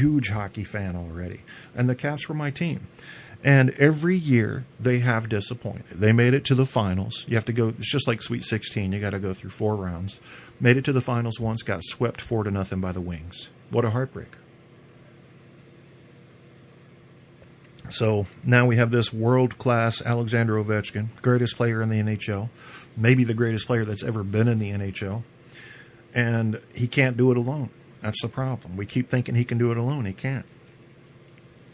huge hockey fan already. And the Caps were my team. And every year they have disappointed. They made it to the finals. You have to go, it's just like Sweet 16. You got to go through 4 rounds. Made it to the finals once, got swept 4-0 by the Wings. What a heartbreaker. So now we have this world-class Alexander Ovechkin, greatest player in the NHL, maybe the greatest player that's ever been in the NHL, and he can't do it alone. That's the problem. We keep thinking he can do it alone. He can't.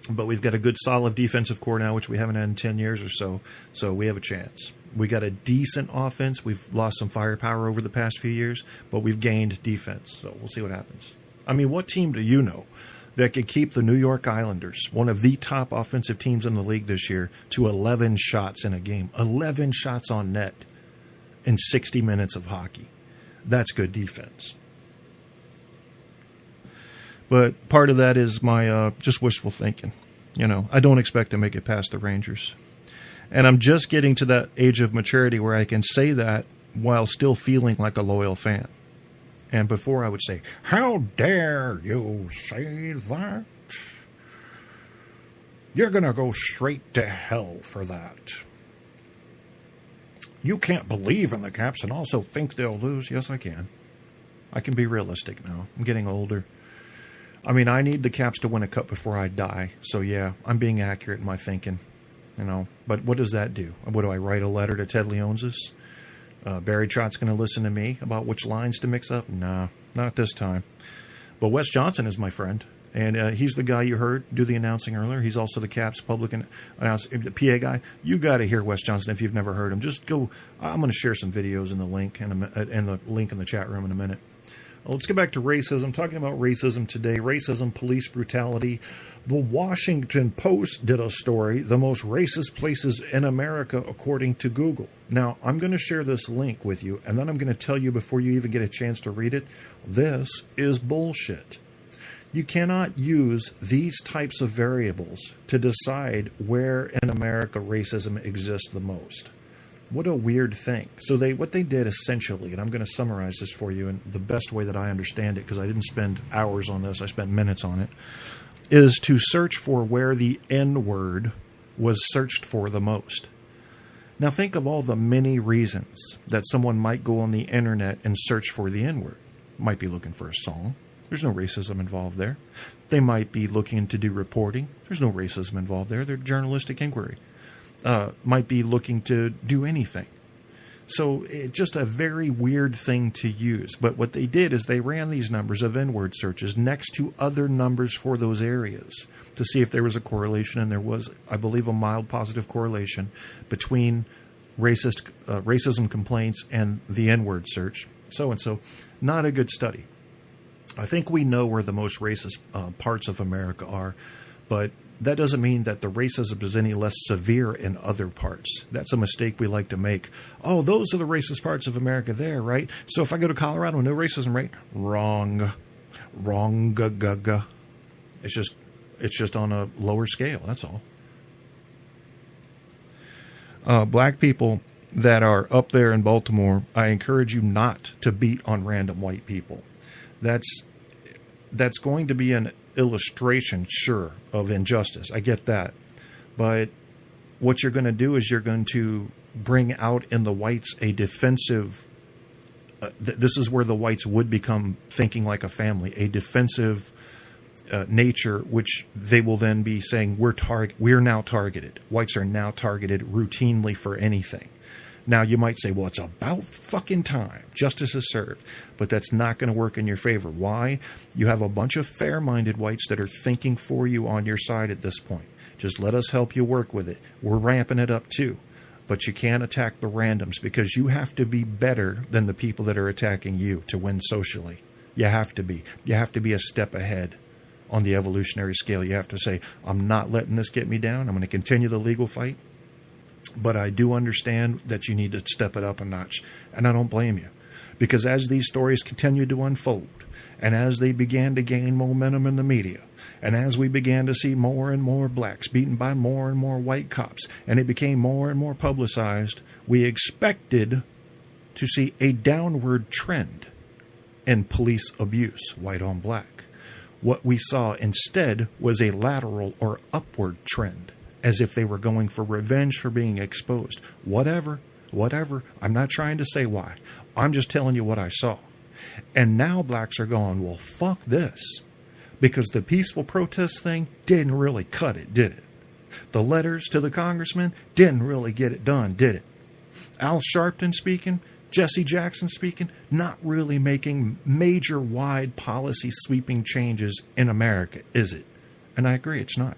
But we've got a good, solid defensive core now, which we haven't had in 10 years or so, so we have a chance. We got a decent offense. We've lost some firepower over the past few years, but we've gained defense, so we'll see what happens. I mean, what team do you know that could keep the New York Islanders, one of the top offensive teams in the league this year, to 11 shots in a game? 11 shots on net in 60 minutes of hockey. That's good defense. But part of that is my just wishful thinking. You know, I don't expect to make it past the Rangers. And I'm just getting to that age of maturity where I can say that while still feeling like a loyal fan. And before I would say, how dare you say that? You're going to go straight to hell for that. You can't believe in the Caps and also think they'll lose. Yes, I can. I can be realistic now. I'm getting older. I mean, I need the Caps to win a cup before I die. So, yeah, I'm being accurate in my thinking. You know, but what does that do? What do I write a letter to Ted Leonsis? Barry Trott's going to listen to me about which lines to mix up? Nah, not this time. But Wes Johnson is my friend, and he's the guy you heard do the announcing earlier. He's also the Caps public announcer, the PA guy. You got to hear Wes Johnson if you've never heard him. Just go. I'm going to share some videos in the link and the link in the chat room in a minute. Let's get back to racism. Talking about racism today. Racism, police brutality. The Washington Post did a story, the most racist places in America according to Google. Now, I'm going to share this link with you, and then I'm going to tell you before you even get a chance to read it, this is bullshit. You cannot use these types of variables to decide where in America racism exists the most. What a weird thing. So what they did essentially, and I'm going to summarize this for you in the best way that I understand it, because I didn't spend hours on this, I spent minutes on it, is to search for where the N-word was searched for the most. Now think of all the many reasons that someone might go on the internet and search for the N-word. Might be looking for a song. There's no racism involved there. They might be looking to do reporting. There's no racism involved there. They're journalistic inquiry. Might be looking to do anything. So it's just a very weird thing to use. But what they did is they ran these numbers of N-word searches next to other numbers for those areas to see if there was a correlation. And there was, I believe, a mild positive correlation between racism complaints and the N-word search. So-and-so, not a good study. I think we know where the most racist parts of America are, but that doesn't mean that the racism is any less severe in other parts. That's a mistake we like to make. Oh, those are the racist parts of America there, right? So if I go to Colorado, no racism, right? Wrong. It's just on a lower scale, that's all. Black people that are up there in Baltimore, I encourage you not to beat on random white people. That's going to be an illustration, sure, of injustice. I get that. But what you're going to do is you're going to bring out in the whites a defensive, this is where the whites would become thinking like a family, a defensive nature, which they will then be saying, we're now targeted. Whites are now targeted routinely for anything. Now, you might say, well, it's about fucking time. Justice is served. But that's not going to work in your favor. Why? You have a bunch of fair-minded whites that are thinking for you on your side at this point. Just let us help you work with it. We're ramping it up too. But you can't attack the randoms because you have to be better than the people that are attacking you to win socially. You have to be. You have to be a step ahead on the evolutionary scale. You have to say, I'm not letting this get me down. I'm going to continue the legal fight. But I do understand that you need to step it up a notch. And I don't blame you. Because as these stories continued to unfold, and as they began to gain momentum in the media, and as we began to see more and more blacks beaten by more and more white cops, and it became more and more publicized, we expected to see a downward trend in police abuse, white on black. What we saw instead was a lateral or upward trend, as if they were going for revenge for being exposed. Whatever. I'm not trying to say why. I'm just telling you what I saw. And now blacks are going, well, fuck this. Because the peaceful protest thing didn't really cut it, did it? The letters to the congressman didn't really get it done, did it? Al Sharpton speaking, Jesse Jackson speaking, not really making major wide policy sweeping changes in America, is it? And I agree, it's not.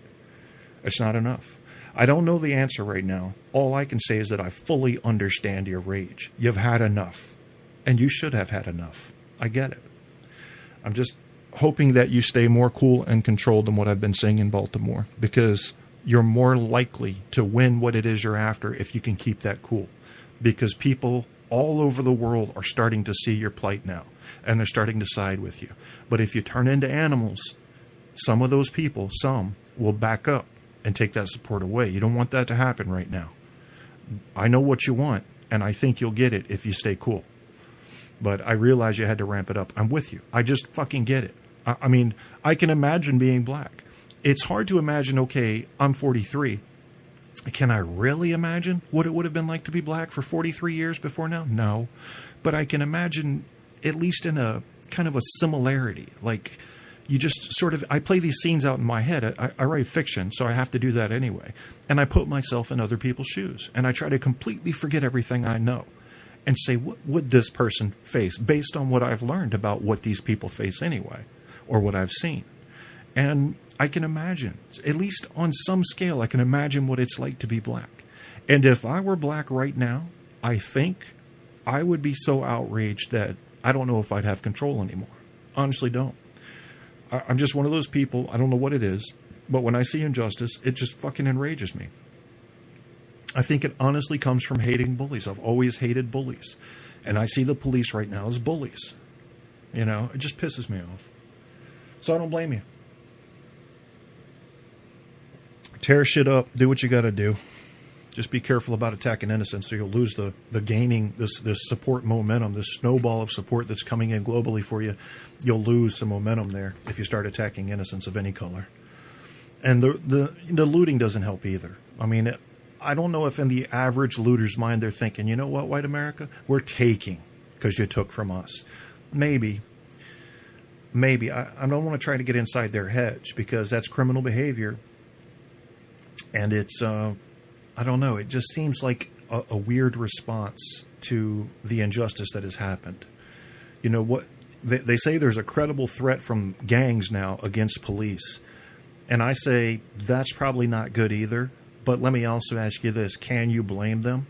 It's not enough. I don't know the answer right now. All I can say is that I fully understand your rage. You've had enough. And you should have had enough. I get it. I'm just hoping that you stay more cool and controlled than what I've been saying in Baltimore, because you're more likely to win what it is you're after if you can keep that cool. Because people all over the world are starting to see your plight now, and they're starting to side with you. But if you turn into animals, some of those people, some, will back up and take that support away. You don't want that to happen right now. I know what you want, and I think you'll get it if you stay cool. But I realize you had to ramp it up. I'm with you. I just fucking get it. I mean, I can imagine being black. It's hard to imagine, okay, I'm 43. Can I really imagine what it would have been like to be black for 43 years before now? No. But I can imagine, at least in a kind of a similarity. Like, you just sort of, I play these scenes out in my head. I write fiction, so I have to do that anyway. And I put myself in other people's shoes. And I try to completely forget everything I know. And say, what would this person face based on what I've learned about what these people face anyway, or what I've seen. And I can imagine, at least on some scale, I can imagine what it's like to be black. And if I were black right now, I think I would be so outraged that I don't know if I'd have control anymore. Honestly, don't. I'm just one of those people, I don't know what it is, but when I see injustice, it just fucking enrages me. I think it honestly comes from hating bullies. I've always hated bullies. And I see the police right now as bullies. You know, it just pisses me off. So I don't blame you. Tear shit up. Do what you got to do. Just be careful about attacking innocents, so you'll lose the gaining, this support momentum, this snowball of support that's coming in globally for you. You'll lose some momentum there if you start attacking innocents of any color. And the looting doesn't help either. I mean, I don't know if in the average looter's mind they're thinking, you know what, white America? We're taking because you took from us. Maybe. I don't want to try to get inside their heads because that's criminal behavior. And it's, I don't know, it just seems like a weird response to the injustice that has happened. You know, what they say there's a credible threat from gangs now against police. And I say that's probably not good either. But let me also ask you this. Can you blame them?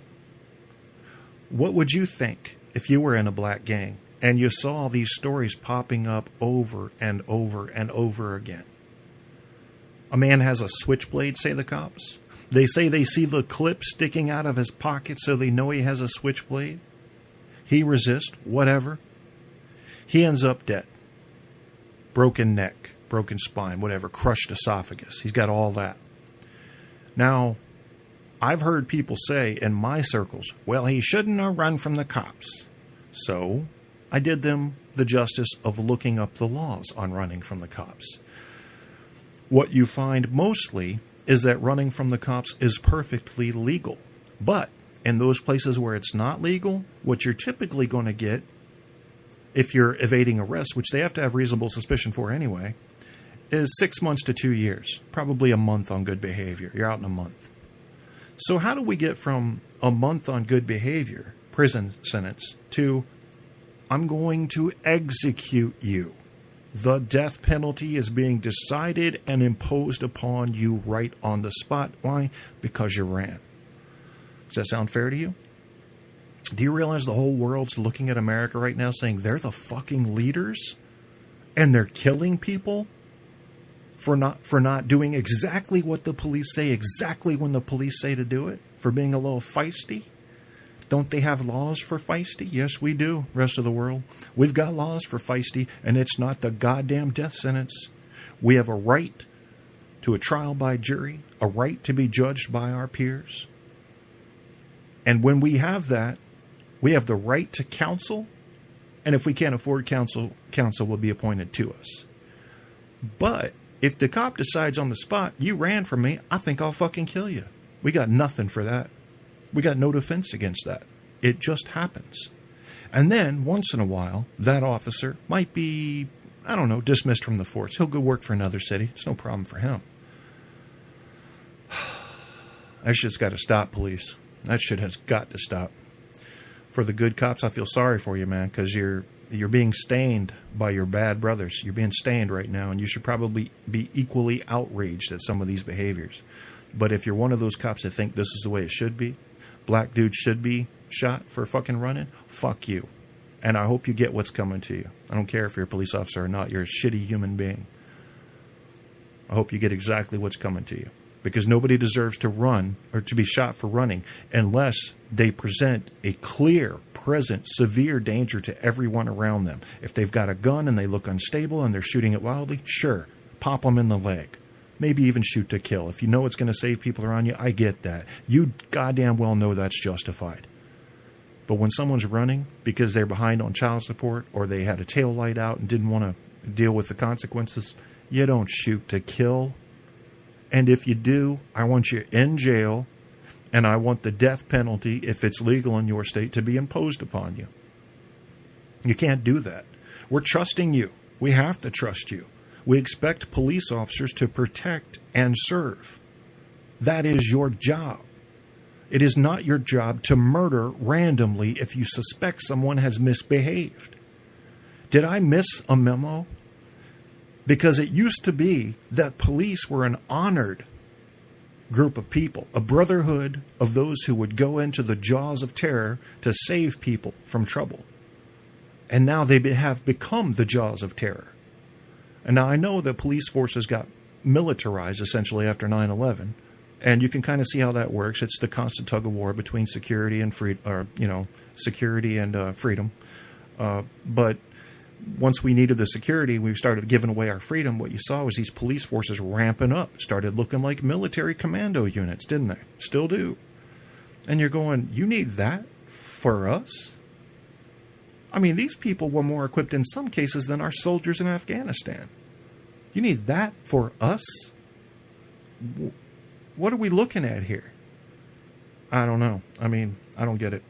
What would you think if you were in a black gang and you saw these stories popping up over and over and over again? A man has a switchblade, say the cops. They say they see the clip sticking out of his pocket so they know he has a switchblade. He resists, whatever. He ends up dead. Broken neck, broken spine, whatever, crushed esophagus. He's got all that. Now, I've heard people say in my circles, well, he shouldn't have run from the cops. So I did them the justice of looking up the laws on running from the cops. What you find mostly is that running from the cops is perfectly legal. But in those places where it's not legal, what you're typically going to get, if you're evading arrest, which they have to have reasonable suspicion for anyway, is 6 months to 2 years, probably a month on good behavior. You're out in a month. So how do we get from a month on good behavior, prison sentence, to I'm going to execute you? The death penalty is being decided and imposed upon you right on the spot. Why? Because you ran. Does that sound fair to you? Do you realize the whole world's looking at America right now saying they're the fucking leaders and they're killing people? For not doing exactly what the police say, exactly when the police say to do it, for being a little feisty? Don't they have laws for feisty? Yes, we do, rest of the world. We've got laws for feisty, and it's not the goddamn death sentence. We have a right to a trial by jury, a right to be judged by our peers. And when we have that, we have the right to counsel, and if we can't afford counsel, counsel will be appointed to us. But if the cop decides on the spot, you ran from me, I think I'll fucking kill you. We got nothing for that. We got no defense against that. It just happens. And then, once in a while, that officer might be, I don't know, dismissed from the force. He'll go work for another city. It's no problem for him. That shit's got to stop, police. That shit has got to stop. For the good cops, I feel sorry for you, man, because you're being stained by your bad brothers. You're being stained right now, and you should probably be equally outraged at some of these behaviors. But if you're one of those cops that think this is the way it should be, black dudes should be shot for fucking running, fuck you. And I hope you get what's coming to you. I don't care if you're a police officer or not. You're a shitty human being. I hope you get exactly what's coming to you. Because nobody deserves to run or to be shot for running unless they present a clear, present, severe danger to everyone around them. If they've got a gun and they look unstable and they're shooting it wildly, sure, pop them in the leg. Maybe even shoot to kill. If you know it's going to save people around you, I get that. You goddamn well know that's justified. But when someone's running because they're behind on child support or they had a tail light out and didn't want to deal with the consequences, you don't shoot to kill. And if you do, I want you in jail, and I want the death penalty, if it's legal in your state, to be imposed upon you. You can't do that. We're trusting you. We have to trust you. We expect police officers to protect and serve. That is your job. It is not your job to murder randomly if you suspect someone has misbehaved. Did I miss a memo? Because it used to be that police were an honored group of people, a brotherhood of those who would go into the jaws of terror to save people from trouble. And now they have become the jaws of terror. And now I know that police forces got militarized essentially after 9/11, and you can kind of see how that works. It's the constant tug of war between security and security and freedom. But once we needed the security, we started giving away our freedom. What you saw was these police forces ramping up. It started looking like military commando units, didn't they? Still do. And you're going, you need that for us? I mean, these people were more equipped in some cases than our soldiers in Afghanistan. You need that for us? What are we looking at here? I don't know. I mean, I don't get it.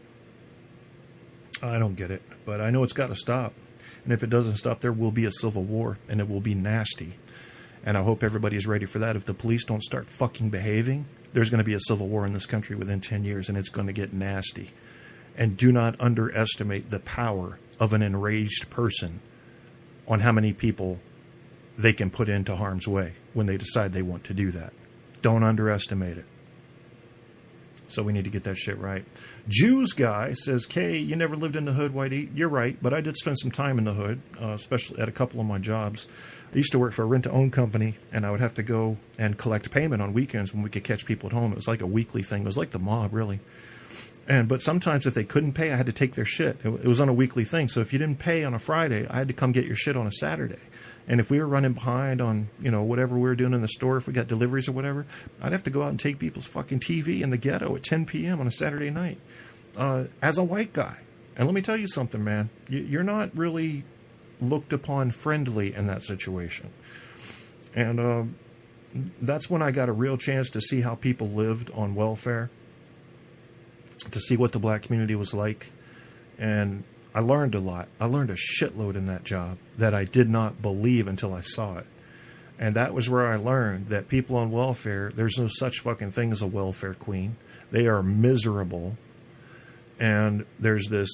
I don't get it. But I know it's got to stop. And if it doesn't stop, there will be a civil war, and it will be nasty. And I hope everybody's ready for that. If the police don't start fucking behaving, there's going to be a civil war in this country within 10 years, and it's going to get nasty. And do not underestimate the power of an enraged person on how many people they can put into harm's way when they decide they want to do that. Don't underestimate it. So we need to get that shit right. Jews guy says, Kay, you never lived in the hood, Whitey. You're right, but I did spend some time in the hood, especially at a couple of my jobs. I used to work for a rent-to-own company, and I would have to go and collect payment on weekends when we could catch people at home. It was like a weekly thing. It was like the mob, really. But sometimes if they couldn't pay, I had to take their shit. It was on a weekly thing. So if you didn't pay on a Friday, I had to come get your shit on a Saturday. And if we were running behind on, whatever we were doing in the store, if we got deliveries or whatever, I'd have to go out and take people's fucking TV in the ghetto at 10 p.m. on a Saturday night as a white guy. And let me tell you something, man. You're not really looked upon friendly in that situation. And that's when I got a real chance to see how people lived on welfare, to see what the black community was like. And I learned a lot. I learned a shitload in that job that I did not believe until I saw it. And that was where I learned that people on welfare, there's no such fucking thing as a welfare queen. They are miserable. And there's this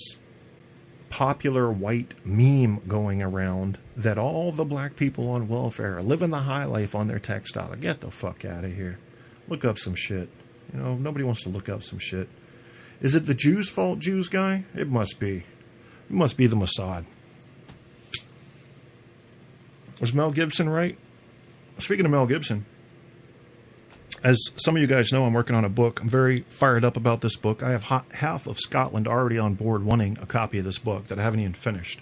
popular white meme going around that all the black people on welfare are living the high life on their textile. Get the fuck out of here. Look up some shit. Nobody wants to look up some shit. Is it the Jews' fault, Jews guy? It must be. It must be the Mossad. Was Mel Gibson right? Speaking of Mel Gibson, as some of you guys know, I'm working on a book. I'm very fired up about this book. I have half of Scotland already on board wanting a copy of this book that I haven't even finished.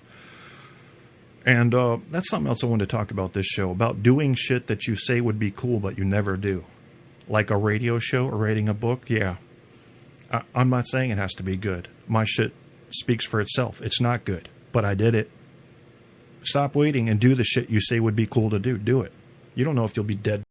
And that's something else I wanted to talk about this show, about doing shit that you say would be cool but you never do. Like a radio show or writing a book, yeah. I'm not saying it has to be good. My shit speaks for itself. It's not good, but I did it. Stop waiting and do the shit you say would be cool to do. Do it. You don't know if you'll be dead